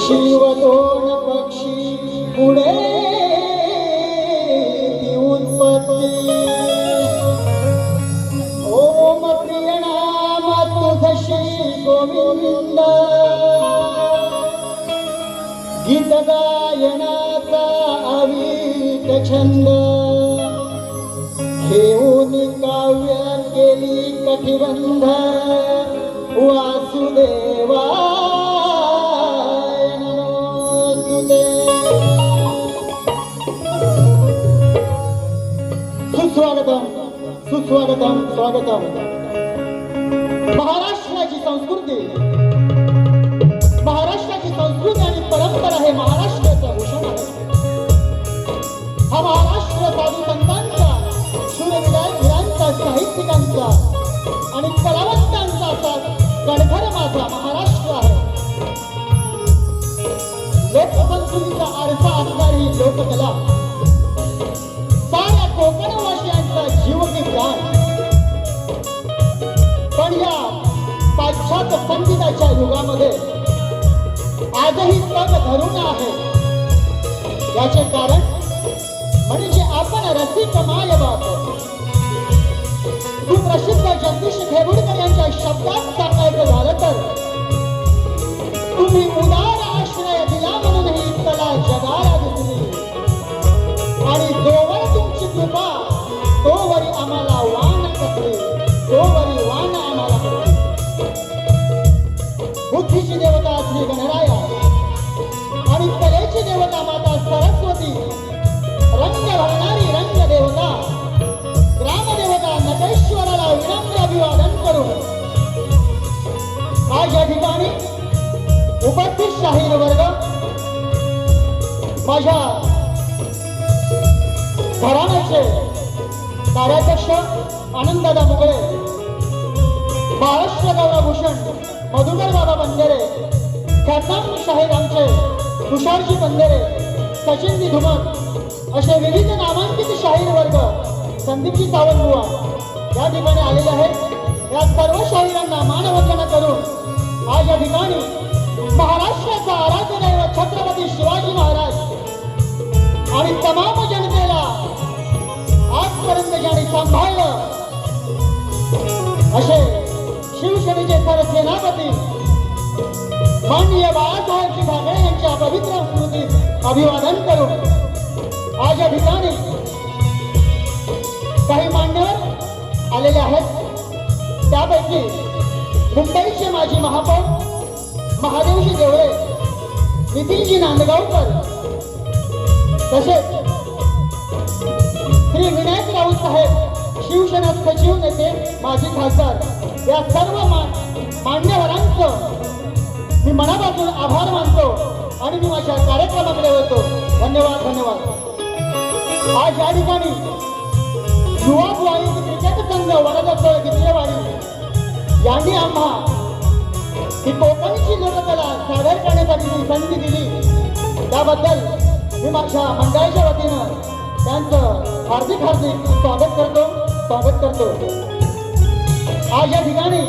शिव दोन पक्षी पुढे ती उत्पत्ती ओम प्रिय नाम तुझ श्री गोविंद गीत गायनाचा अवीत छंद घेऊन काव्य केली कटिबंध वासुदेवा सुस्वागतम सुस्वागतम स्वागतम. महाराष्ट्राची संस्कृती आणि परंपरा हे महाराष्ट्राचं भूषण आहे. हा महाराष्ट्र साधू संतांचा, शूरवीरांचा, साहित्यिकांचा आणि कलावंतांचा असा गणखर माझा महाराष्ट्र आहे. लोकसंस्कृतीचा आरसा असणारी लोककला, साऱ्या कोकणवासियांचा जीव की प्राण. पण या पाश्चात्य संगीताच्या युगामध्ये आजही तग धरून आहे. याचे कारण म्हणजे आपण रसिक मायबाप. सुप्रसिद्ध जगदीश खेबुडकर यांच्या शब्दात सांगायचं झालं तर, तुम्ही उदार आश्रय दिला म्हणून ही कला जगाला दिसली आणि जोवर तुमची कृपा तोवरी आम्हाला वाण कसली, तोवरी वाण आम्हाला कसली. बुद्धीची देवता श्री गणराया आणि कलेची देवता माता सरस्वती, रंग भरणारी रंग देवता, ग्रामदेवता नटेश्वराला विनम्र अभिवादन करून आज या ठिकाणी उपस्थित शाहीर वर्ग, माझ्या घराण्याचे कार्याध्यक्ष आनंददादा मुगळे, महाराष्ट्र गौरवभूषण मधुकर बाबा बंदेरे, ख्यातनाम शाहीर आमचे तुषारजी बंदेरे, सचिनजी धुमक असे विविध नामांकित शाहीर वर्ग, संदीपजी सावंत बुवा या ठिकाणी आलेले आहेत. या सर्व शाहिरांना मानवंदना करून आज या ठिकाणी महाराष्ट्राचा आराध्य दैवत छत्रपती शिवाजी महाराज आणि तमाम जनतेला आजपर्यंत ज्यांनी सांभाळलं असे शिवसेनेचे सरसेनापती माननीय बाळासाहेबजी ठाकरे यांच्या पवित्र स्मृतीत अभिवादन करून आज या ठिकाणी काही मान्यवर आलेले आहेत. त्यापैकी मुंबईचे माजी महापौर महादेवजी देवळे, नितीनजी नांदगावकर, तसेच श्री विनायक राऊत साहेब शिवसेना सचिव नेते माजी खासदार, या सर्व मान्यवरांचं मी मनापासून आभार मानतो आणि मी माझ्या कार्यक्रमाकडे होतो. धन्यवाद धन्यवाद. आज या ठिकाणी युवा बुवाई क्रिकेट संघ वडदसोळ गिरलेवाडी यांनी आम्हा ही कोकणची लोककला सादर करण्यासाठी संधी दिली, त्याबद्दल मी माझ्या मंडळाच्या वतीनं त्यांचं हार्दिक हार्दिक स्वागत करतो. आज या ठिकाणी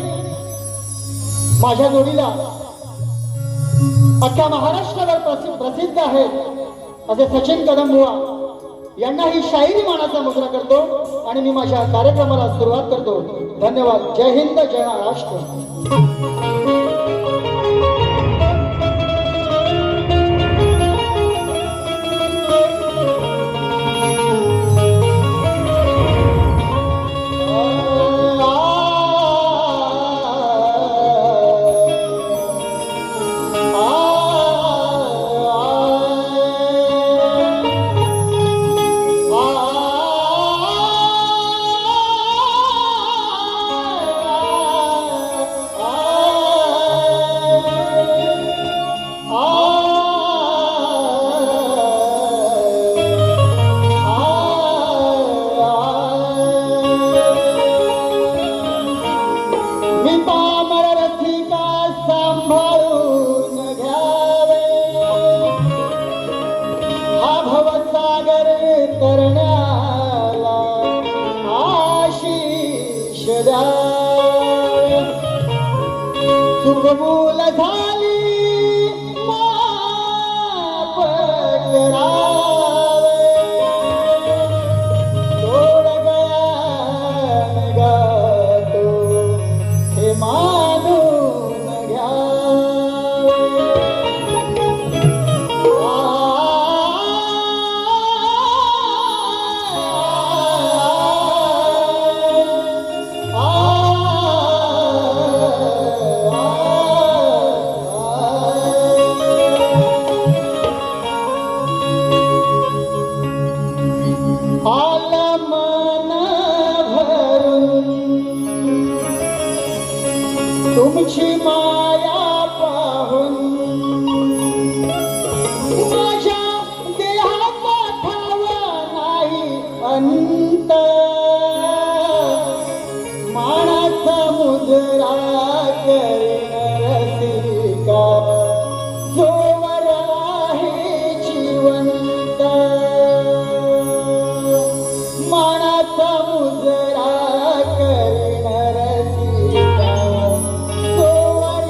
माझ्या जोडीला अख्ख्या महाराष्ट्रावर प्रसिद्ध आहेत असे सचिन कदम बुवा यांना ही शाहिरी मानाचा मुद्रा करतो आणि मी माझ्या कार्यक्रमाला सुरुवात करतो. धन्यवाद. जय हिंद, जय महाराष्ट्र. मी पामर रसिका सांभाळून घ्यावे हा भवसागर करण्याला आशीष द्यावे चुकबुल झाली माफ करावे तोड गया निघातो हे मानून घ्यावे आलं मन भरून तुमची माया पाहून माझ्या देहाचा ठावा नाही अंत मानाचा मुजरा करीन रसिका जोवर आहे जिवंत मानाचा मुजरा करीन रसिका जोवर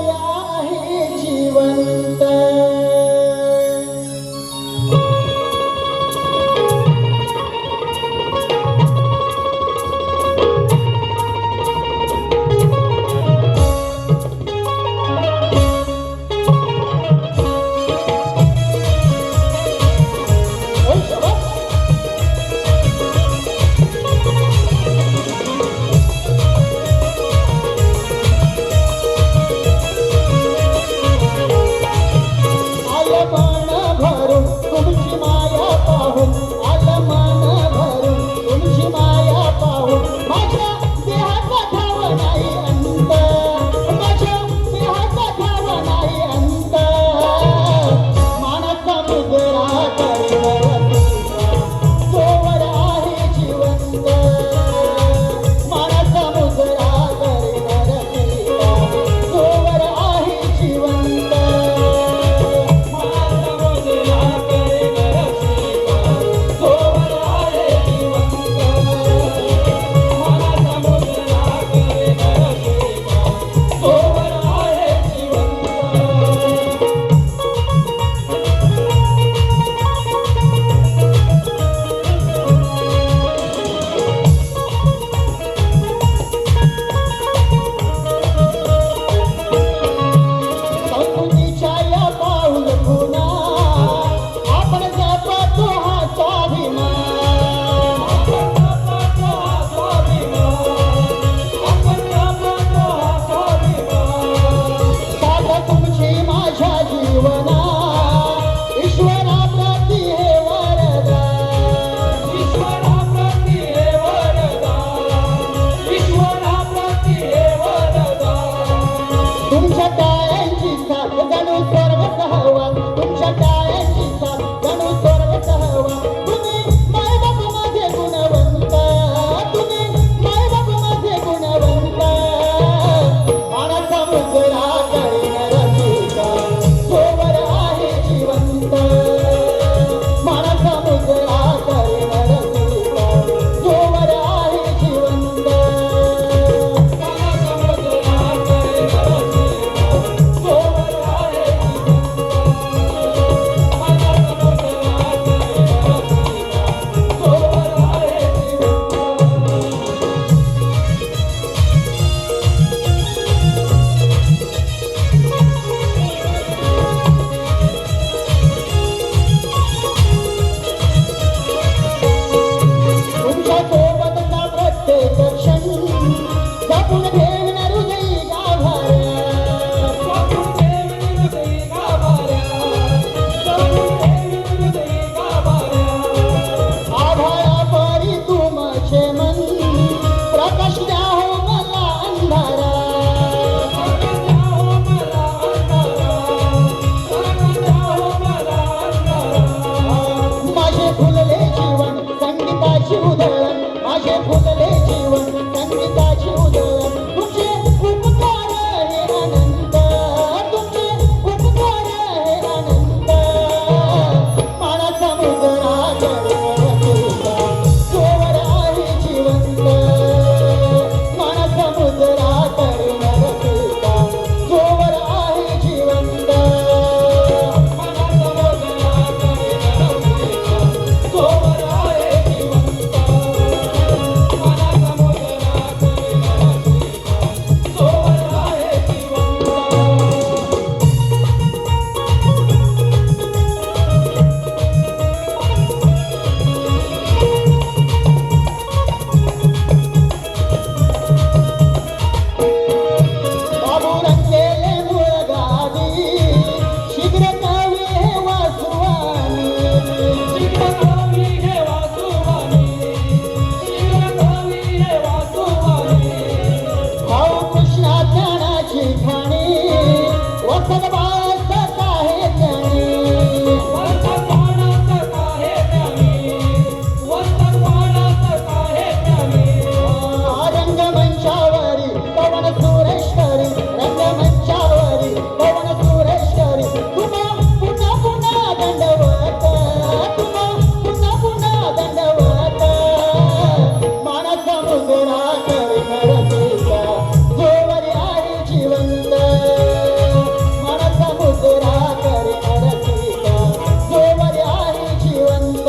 वसत बाळात आहे त्याने रंगमंचावरी पवन सुरेश्वरी रंगमंचावरी पवन सुरेश्वरी तुम्हा पुन्हा पुन्हा दंडवत तुम्हा पुन्हा पुन्हा दंडवत मानस मुजरा करी नरसीता जोवरी आहे जिवंत मानस मुजरा करी नरसीता जोवरी आहे जिवंत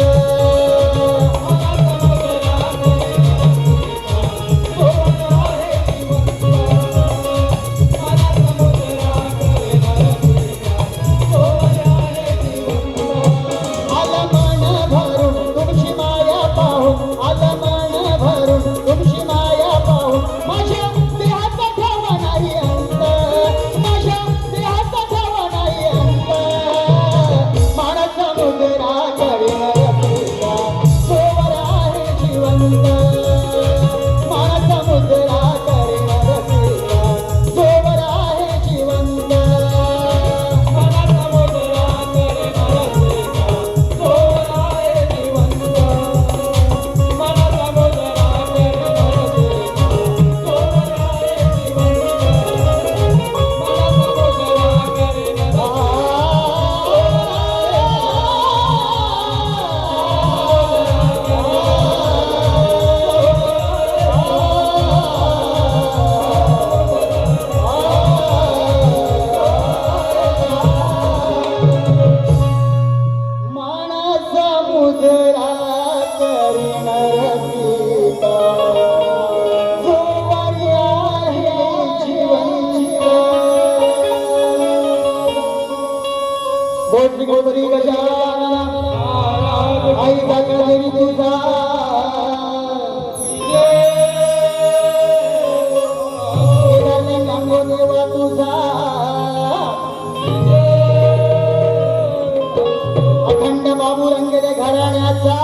गोत्री गजानन आई जागरी तुझा गंगो देवा तुझा अखंड बाबू रंगले घराण्याचा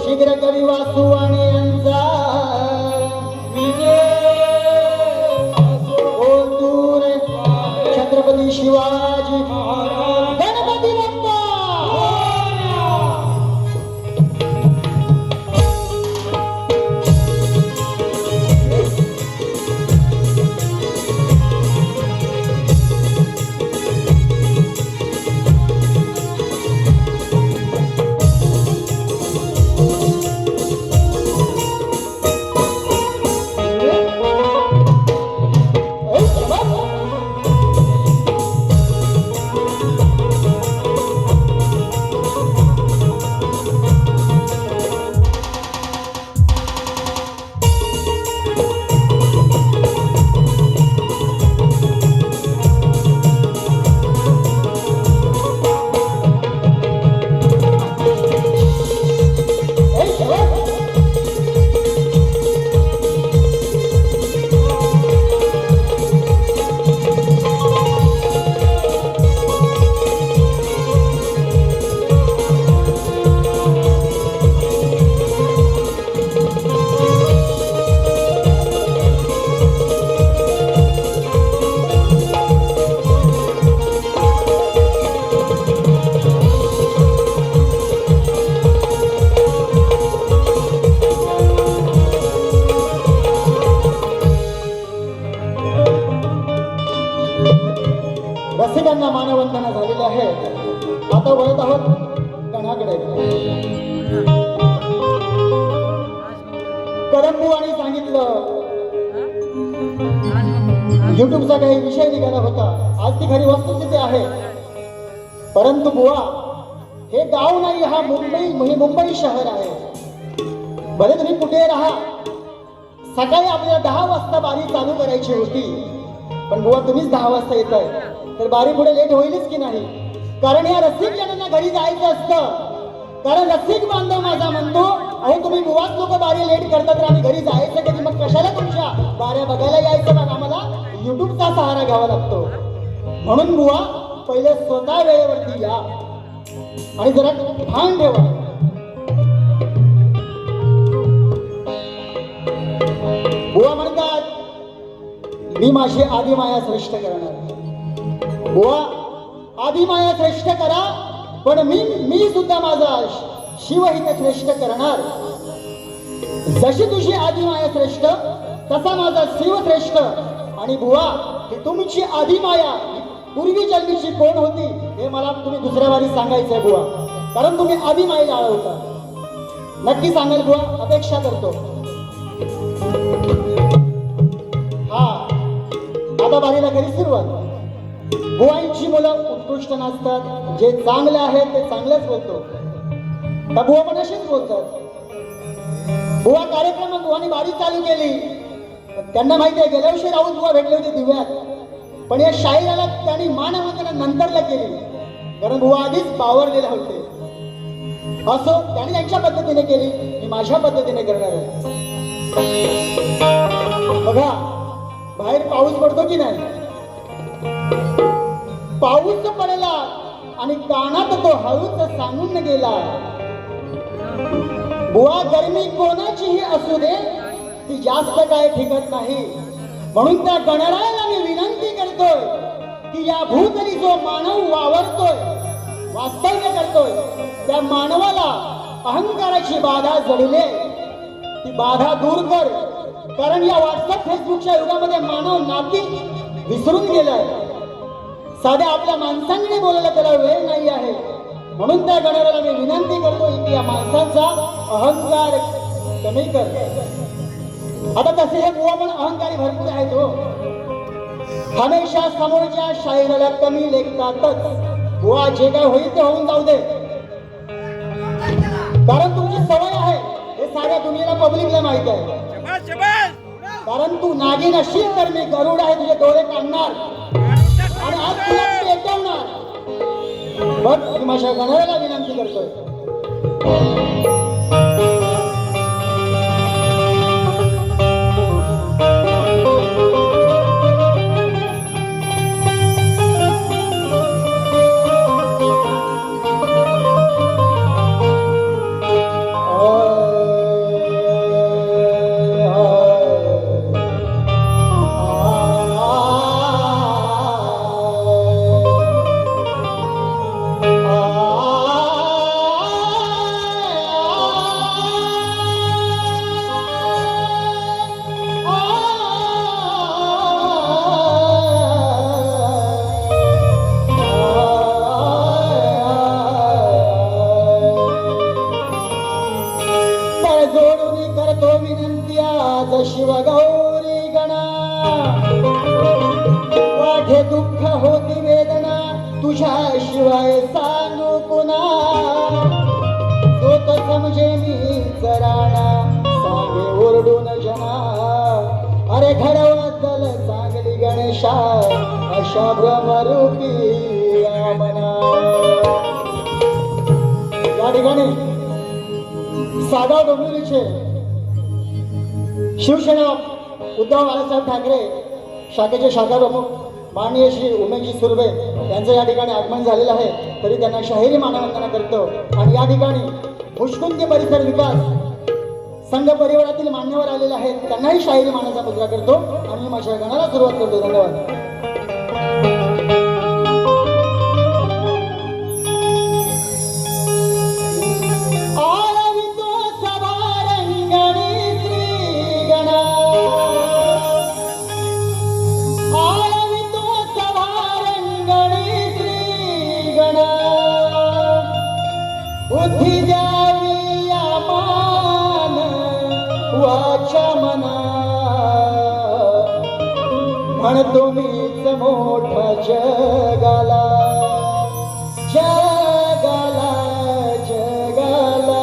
शीघ्र करी वासू आणि यांचा छत्रपती शिवाजी गणपती बाप्पा रसिकांना मानवंदना झालेली आहे. आता वळत आहोत गणाकडे. करंबुवानी सांगितलं युट्यूबचा काही विषय निघाला होता. आज ती खरी वस्तुस्थिती आहे. परंतु बुवा हे गाव नाही, हा मुंबई शहर आहे. भले तुम्ही कुठे राहा, सकाळी आपल्याला 10 वाजता बारी चालू करायची होती, पण बुवा तुम्हीच 10 वाजता येताय, तर बारी पुढे लेट होईलच की नाही. कारण या रसिक जणांना घरी जायचं असतं. कारण रसिक बांधव माझा म्हणतो, अहो तुम्ही बुवाच लोक बारी लेट करतात, तर आम्ही घरी जायचं कधी, मग कशाला तुमच्या बाऱ्या बघायला यायचं. मग आम्हाला युट्यूबचा सहारा घ्यावा लागतो. म्हणून बुवा पहिले स्वतः वेळेवरती या आणि जरा भान ठेवा. बुवा म्हणतात मी माझी आदिमाया श्रेष्ठ करणार. बुवा, आदिमाया श्रेष्ठ करा, पण मी सुद्धा माझा शिवहित श्रेष्ठ करणार. जशी तुझी आदिमाया श्रेष्ठ तसा माझा शिव श्रेष्ठ. आणि बुवा, की तुमची आदिमाया पूर्वी जन्मीची कोण होती हे मला तुम्ही दुसऱ्या वारी सांगायचंय बुवा, कारण तुम्ही आदिमायेला आला होता. नक्की सांगाल बुवा, अपेक्षा करतो. हा, आता बारीला घरी सुरुवात. बुवांची मुलं उत्कृष्ट नसतात, जे चांगले आहेत ते चांगलंच बोलतो. तर बुवा पण अशीच बोलतात. बुवा कार्यक्रमात बुवानी बारी चालू केली. त्यांना माहिती आहे गेल्या वर्षी राऊत बुवा भेटले होते दिव्यात, पण या शाहिराला त्यांनी मानवंदना नंतरला केली, कारण बुवा आधीच पावरलेले होते. असो, त्यांनी त्यांच्या पद्धतीने केली, मी माझ्या पद्धतीने करणार आहे. बघा, बाहेर पाऊस पडतो की नाही? पाऊस पडला आणि कानात तो हळूच सांगून गेला, बुवा गरमी कोणाचीही असू दे, ती जास्त काय ठिकत नाही. म्हणून त्या गणरायाला मी विनंती करतोय की या भूतली जो मानव वावरतोय, वास्तव्य करतोय, त्या मानवाला अहंकाराची बाधा जडले, ती बाधा दूर कर. कारण या व्हॉट्सअप फेसबुकच्या युगामध्ये मानव नाती विसरून गेलाय. साध्या आपल्या माणसांनी बोलायला त्याला वेळ नाही आहे. म्हणून त्या गणरायाला मी विनंती करतो की या माणसांचा अहंकार कमी कर. आता तसे हे बुवा पण अहंकारी भरपूर आहेत हो. हमेशा समोरच्या शाहिराला कमी लेखतातच. बुवा, जे काय होईल ते होऊन जाऊ दे, कारण तुमची सवय आहे हे साऱ्या दुनियेला पब्लिकला माहित आहे. कारण तू नागिन असशील तर मी गरुड आहे, तुझे डोळे काढणार आणि आज तुला पेटवणार. बघ, मी माझ्या गणरायाला विनंती करतोय. शिवगौरी गणा वाढे दुःख होती वेदना, तुझ्या शिवाय सांगू पुन्हा. तो तर समजे मी जराणा, सांगे ओरडून जना. अरे घडवतल चांगली गणेशा, अशा भ्रमरूपी मना. या ठिकाणी सागाव डोंबिवलीचे शिवसेना उद्धव बाळासाहेब ठाकरे शाखेचे शाखा प्रमुख माननीय श्री उमेशजी सुर्वे यांचं या ठिकाणी आगमन झालेलं आहे. तरी त्यांना शाहिरी मानवंदना करतो. आणि या ठिकाणी मुष्कुंदी परिसर विकास संघ परिवारातील मान्यवर आलेले आहेत, त्यांनाही शाहिरी मानाचा मुद्रा करतो आणि माझ्या गणाला सुरुवात करतो. धन्यवाद. बुद्धी द्यावी आमान वाचा मना, म्हणतो मीच मोठा जगाला जगाला जगाला.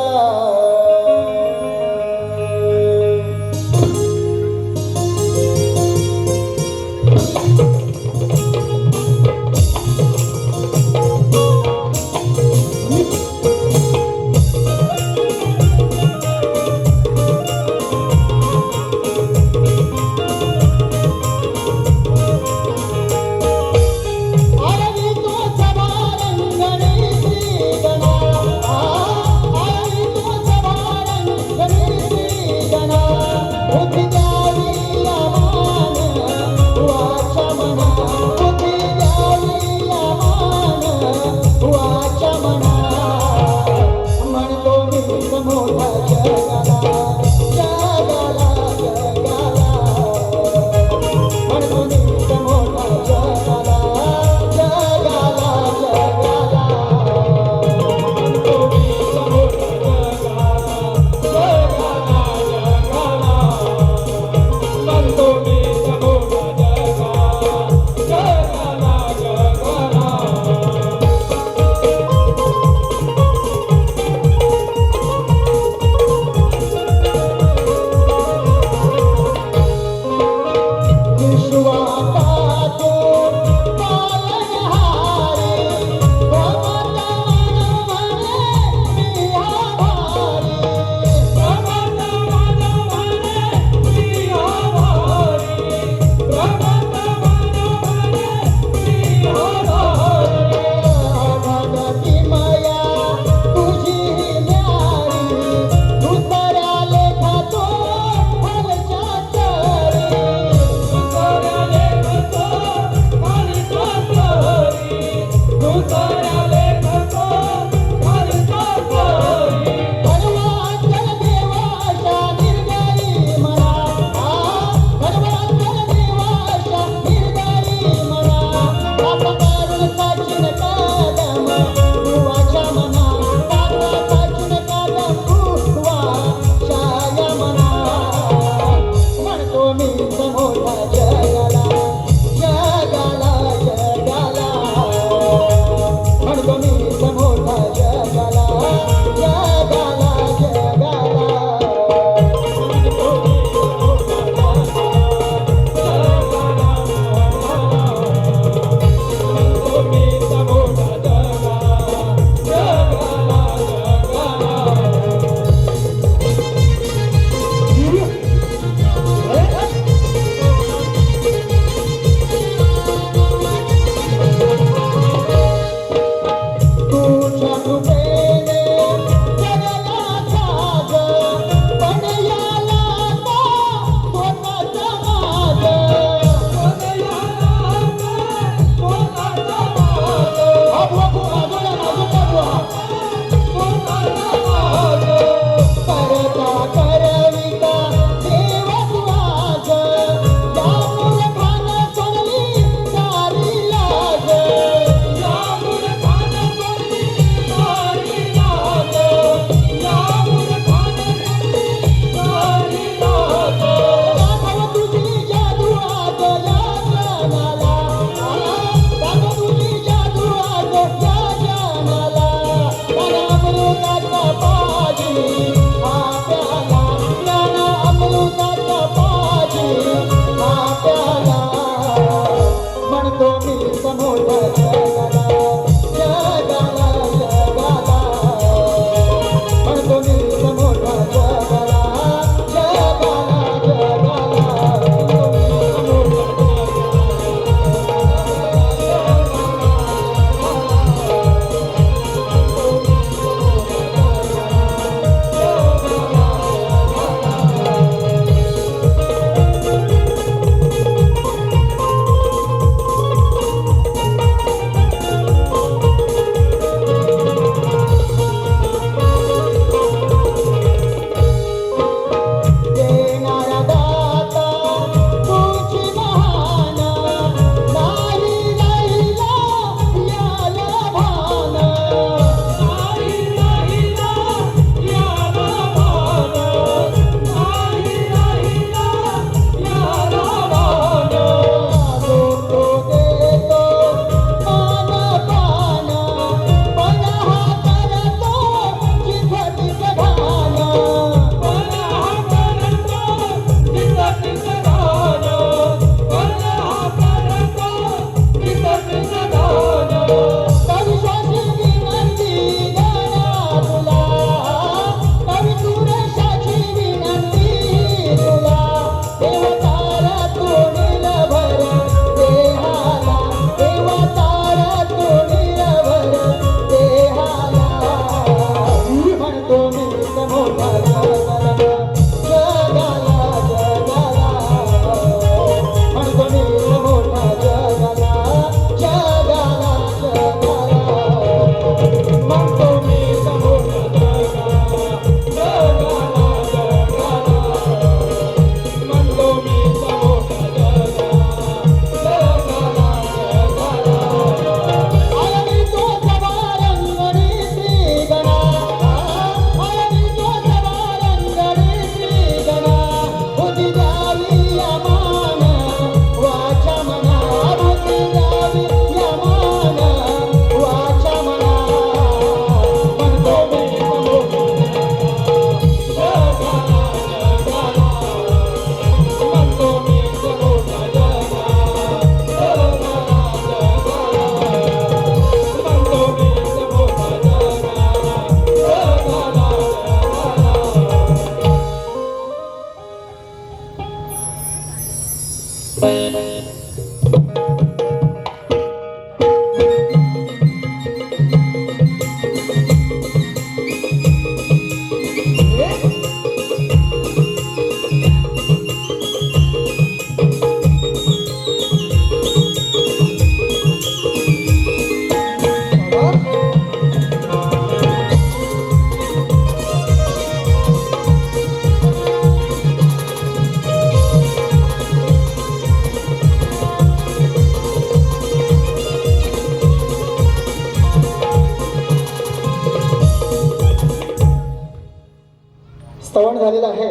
स्तवन झालेलं आहे,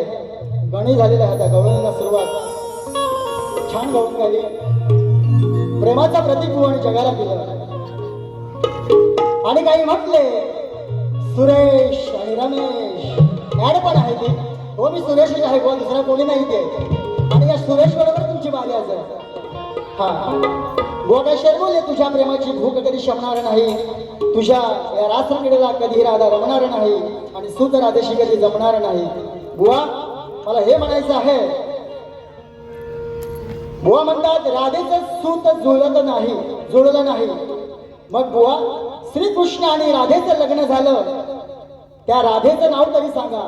गणी झालेलं आहे. त्या गवळणीला सुरुवात छान गवळण गायली. प्रेमाचा प्रतीक आणि जगाला दिलं. आणि काही म्हटले सुरेश आणि रमेश ऍड पण आहे ती. हो मी सुरेशच आहे, कोण दुसरा कोणी नाही ते. आणि या सुरेश बरोबर तुमची बाली आज हा गोगा शर्मोले तुझ्या प्रेमाची भूक कधी शमणार नाही. तुझ्या या रासरकडेला कधी राधा रमणार नाही आणि सूत राधेशी कधी जमणार नाही. बुवा मला हे म्हणायचं आहे. बुवा म्हणतात राधेचं सूत जुळलं नाही. मग बुवा श्रीकृष्ण आणि राधेचं लग्न झालं, त्या राधेचं नाव तरी सांगा,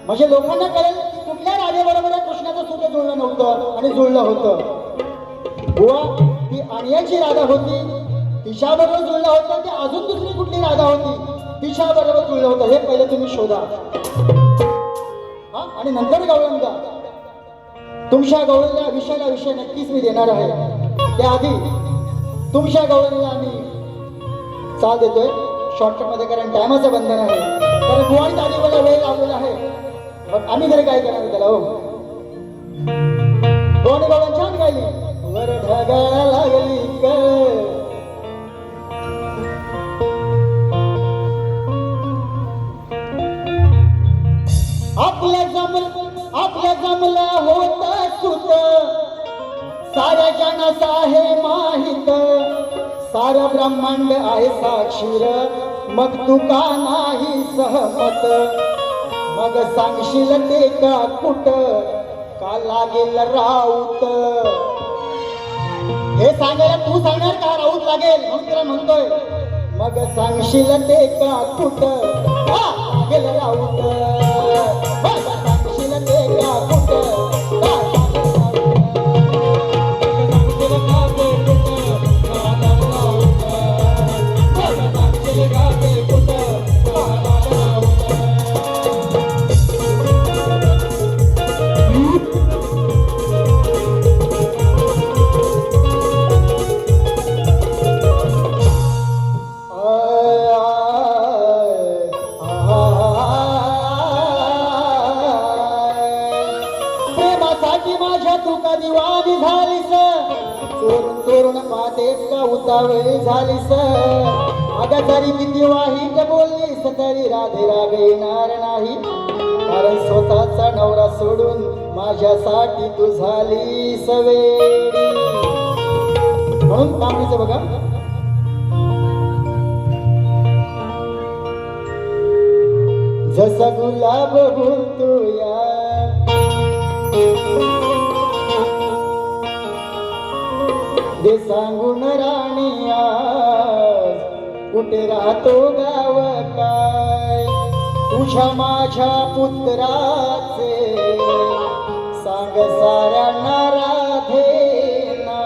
म्हणजे लोकांना कळेल की कुठल्या राधेबरोबर कृष्णाचं सूत जुळलं नव्हतं आणि जुळलं होतं. बुवा ती आणयाची राधा होती, तिच्याबरोबर जुळलं होतं की अजून दुसरी कुठली राधा होती तिच्याबरोबर जुळलं होतं, हे पहिले तुम्ही शोधा. आणि नंतर गवळण गा. तुमच्या गवळणीला विषय नक्कीच मी देणार आहे. त्याआधी तुमच्या गवळणीला आम्ही चाल देतोय शॉर्टकट मध्ये, कारण टायमाचं बंधन आहे. कारण बुवानी दादी मला वेळ लावलेला आहे, मग आम्ही तरी काय करणार त्याला. हो बुवानी गवळण छान गायली. वर ढगाला लागली कळ आपल्या जमला होता सुत, साऱ्या जनास आहे माहित, सारं ब्रह्मांड आहे साक्षीर, मग तू का नाही सहमत. मग सांगशील ते का कुठ का लागेल राऊत. हे सांगायला तू सांगणार का राऊत लागेल, म्हणून तुला म्हणतोय. मग सांगशील ते का कुठ का लागेल राऊत. सांगशील ते का कुठ का चोरून पाहतेस का उतावळी झालीस. अगं तरी किती वाईट बोललीस तरी राधे राग येणार नाही, कारण स्वतःचा नवरा सोडून माझ्यासाठी तू झालीस वेडी. म्हणून कामणीचं बघा. जसा गुलाब बोलतो या दे सांगून राणी आज कुठे राहतो गाव काय. तुझ्या माझ्या पुत्राचे सांग साऱ्यांना राधेना.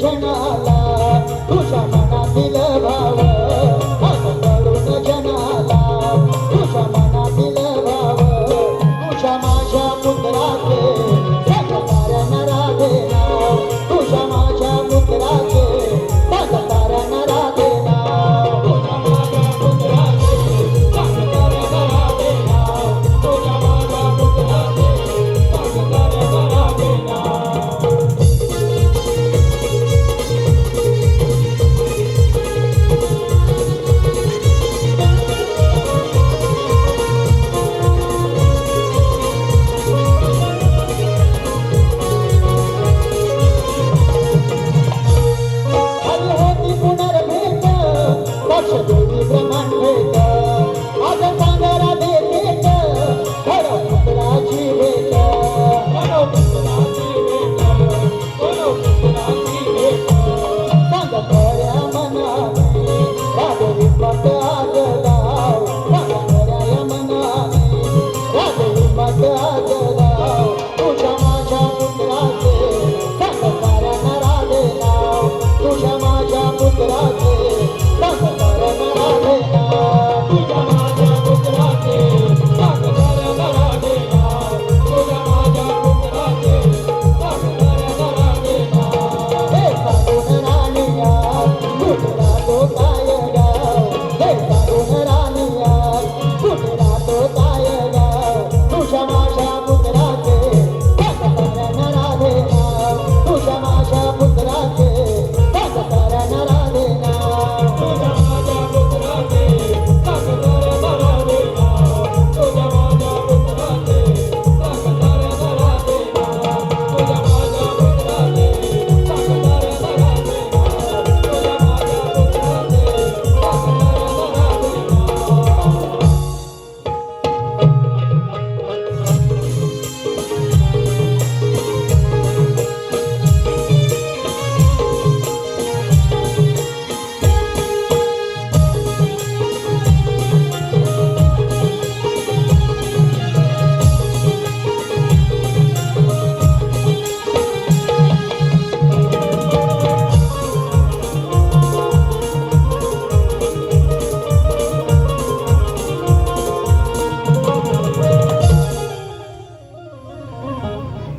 जनाला तुझ्या मनातील भाव आज कळून जनाला तुझ्या मनातील भाव तुझ्या माझ्या पुत्राचे सागतारण राधे नाव तुझ्या माझ्या पुत्राचे सागतारण राधे नाव तुझ्या माझ्या पुत्राचे सागतारण राधे नाव तुझ्या माझ्या पुत्राचे सागतारण राधे नाव आली होती पुनर्भेट साक्षदेवी ब्रह्मांडेत आज सांगरा देतेत खरं पुत्राची भेट खरं पुत्राची भेट खरं पुत्राची भेट सांग खऱ्या मनाने राधेवी मत आज लाव सांग खऱ्या मनाने राधेवी मत आज लाव तुझ्या माझ्या पुत्राचे सागतारण राधे नाव तुझ्या माझ्या पुत्राचे सागतारण राधे नाव तुझ्या माझ्या पुत्राचे सागतारण राधे नाव तुझ्या माझ्या पुत्राचे सागतारण राधे नाव हे सांगून राणिया कुठला तो काय गाव हे सांगून राणिया कुठला तो काय गाव तुझ्या माझ्या पुत्राचे सागतारण राधे नाव तुझ्या माझ्या पुत्राचे सागतारण राधे नाव तुझ्या माझ्या पुत्राचे सागतारण राधे नाव तुझ्या माझ्या पुत्राचे सागतारण राधे नाव तुझ्या माझ्या पुत्राचे सागतारण राधे नाव तुझ्या माझ्या पुत्राचे सागतारण राधे नाव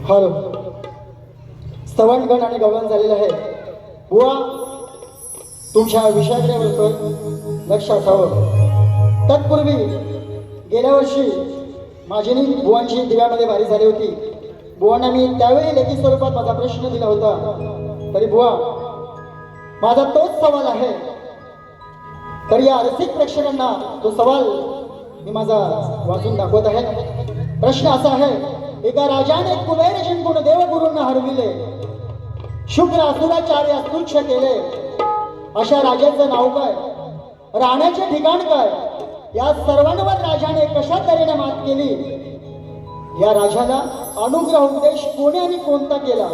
हॅलो स्तवनगण आणि गवळण झालेलं आहे बुवा तुमच्या विषयाकडे बोलतोय लक्षात हवं तत्पूर्वी गेल्या वर्षी माझी आणि बुवांची दिव्यामध्ये बारी झाली होती बुवांना मी त्यावेळी लेखी स्वरूपात माझा प्रश्न दिला होता तरी बुवा माझा तोच सवाल आहे तर या रसिक प्रेक्षकांना तो सवाल मी माझा वाचून दाखवत आहे प्रश्न असा आहे एका राजाने कुबेर जिंकून देवगुरूंना हरविले शुक्र असुराचार्य तुच्छ केले अशा राजाचं नाव काय राहण्याचे ठिकाण काय या सर्वांवर राजाने कशा तऱ्हेने मात केली या राजाला अनुग्रह उपदेश कोणी आणि कोणता केला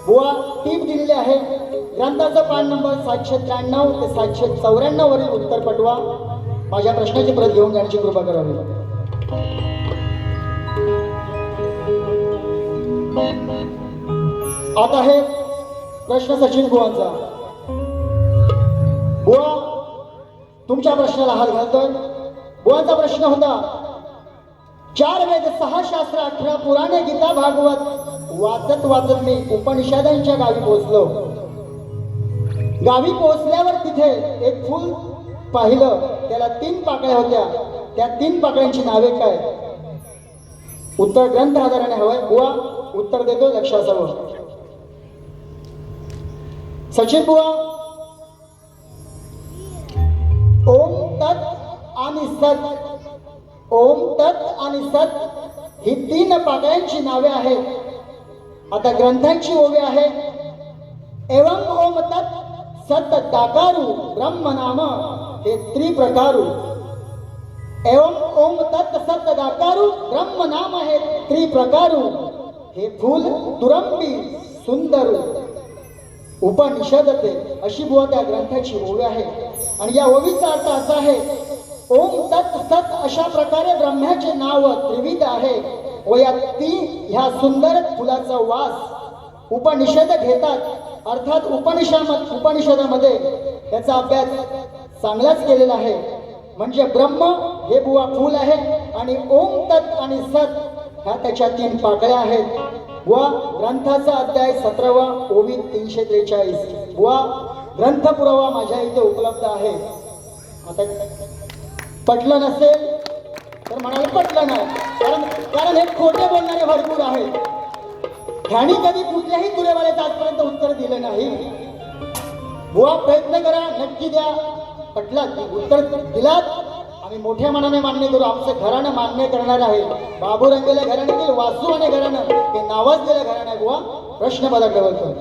बुवा टीप दिलेली आहे ग्रंथाचा पान नंबर 793 ते 794 वरील उत्तर पटवा माझ्या प्रश्नाची प्रत घेऊन जाण्याची कृपा करावी आता आहे प्रश्न सचिन बुवांचा बुवा तुमच्या प्रश्नाला हात घालतोय बुवांचा प्रश्न होता 4 वेद 6 शास्त्र 18 पुराणे गीता भागवत वाचत वाचत मी उपनिषदांच्या गावी पोहोचलो गावी पोहोचल्यावर तिथे एक फूल पाहिलं त्याला 3 पाकळ्या होत्या त्या 3 पाकळ्यांची नावे काय उत्तर ग्रंथ आधाराने हवंय बुवा उत्तर देतो लक्षात असावं सचिन बुवा ओम तत् आणि सत ओम तत् आणि सत ही 3 पाकळ्यांची नावे आहेत आता ग्रंथांची ओवी आहे एवं ओम तत् सत दाकारू ब्रह्म नाम हे त्रिप्रकारू एवं ओम तत् सत दाकारू ब्रह्म नाम हे त्रिप्रकारू हे फूल तुरंबी सुंदर उपनिषदते अशी बुवा त्या ग्रंथाची ओवी आहे आणि या ओवीचा अर्थ असा आहे ओम तत् सत अशा प्रकारे ब्रह्माचे नाव त्रिविध आहे व या ह्या सुंदर फुलाचा वास उपनिषद घेतात अर्थात उपनिषदामध्ये त्याचा अभ्यास चांगलाच केलेला आहे. म्हणजे ब्रह्म हे बुवा फूल आहे आणि ओम तत् आणि सत ह्या त्याच्या 3 पाकळ्या आहेत. बुवा ग्रंथाचा अध्याय 17वा ओवी 343. बुवा ग्रंथ पुरावा माझ्या इथे उपलब्ध आहे. आता पटलं नसेल तर म्हणाल पटलं नाही, कारण हे खोटे बोलणारे भरपूर आहेत. ह्यानी कधी कुठल्याही तुरेवाल्याचं आजपर्यंत उत्तर दिलं नाही. बुवा प्रयत्न करा, नक्की द्या. पटला उत्तर दिलात आम्ही मोठ्या मनाने मान्य करू. आमचं घराणं मान्य करणार आहे. बाबू रंगेल्या घराण्यातील वासू आणि घराणं हे नावाजलेलं घराणं आहे. बुवा प्रश्न मला कळवतो.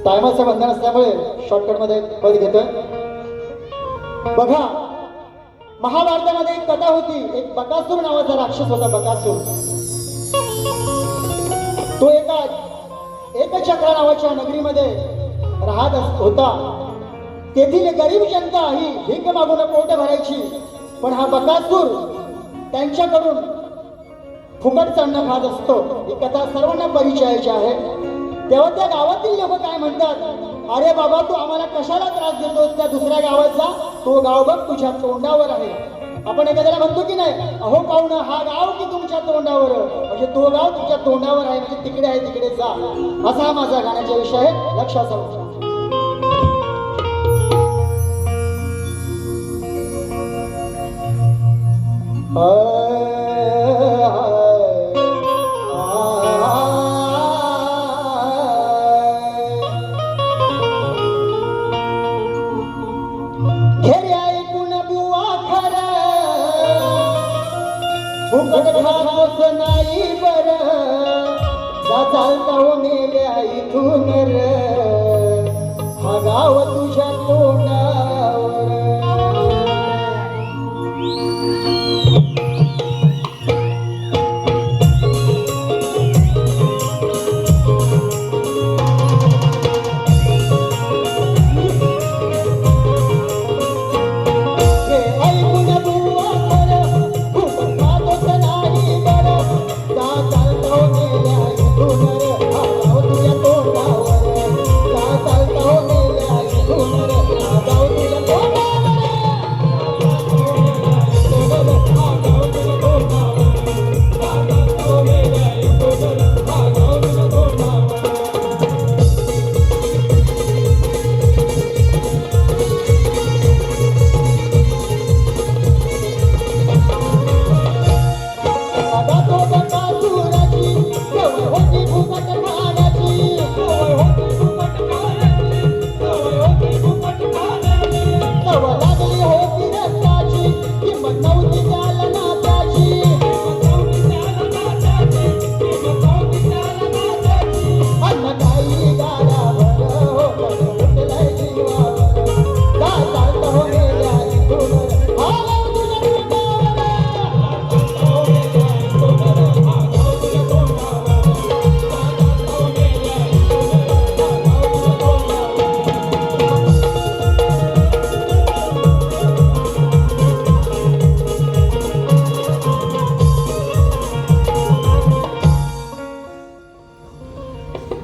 टायमाचं बंधन असल्यामुळे शॉर्टकटमध्ये पद घेतोय. बघा, महाभारतामध्ये एक कथा होती. एक बकासूर नावाचा राक्षस होता. बकासूर तो एकचक्र नावाच्या नगरीमध्ये राहत होता. तेथील गरीब जनता ही भीक मागून पोट भरायची, पण हा बकासूर त्यांच्याकडून फुकटचं अन्न खात असतो. ही कथा सर्वांना परिचयाची आहे. तेव्हा त्या गावातील लोक काय म्हणतात, अरे बाबा तू आम्हाला कशाला त्रास देतोस? त्या दुसऱ्या गावात जा, तो गाव बघ तुझ्या तोंडावर आहे. आपण एखाद्याला म्हणतो की नाही, अहो पाहुणं हा गाव की तुमच्या तोंडावर, म्हणजे तो गाव तुमच्या तोंडावर आहे, म्हणजे तिकडे आहे, तिकडे जा. असा हा माझा गाण्याचा विषय आहे, लक्षात ठेवा. नाही बर चालता हो मेल्या इथून र, हा गाव तुझ्या तोंडावर.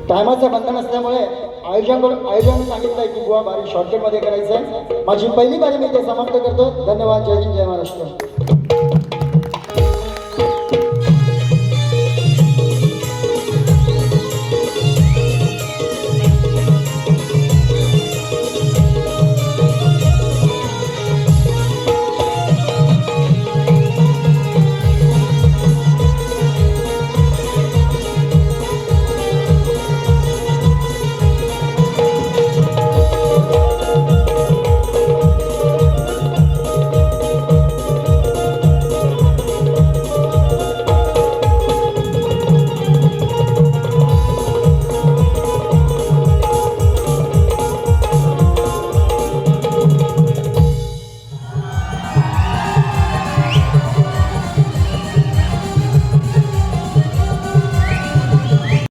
टायमाचं बंधन असल्यामुळे आयोजन सांगितलंय की बुवा बारी शॉर्टकट मध्ये करायचंय. माझी पहिली बारी मी ते समाप्त करतो. धन्यवाद. जय हिंद, जय महाराष्ट्र.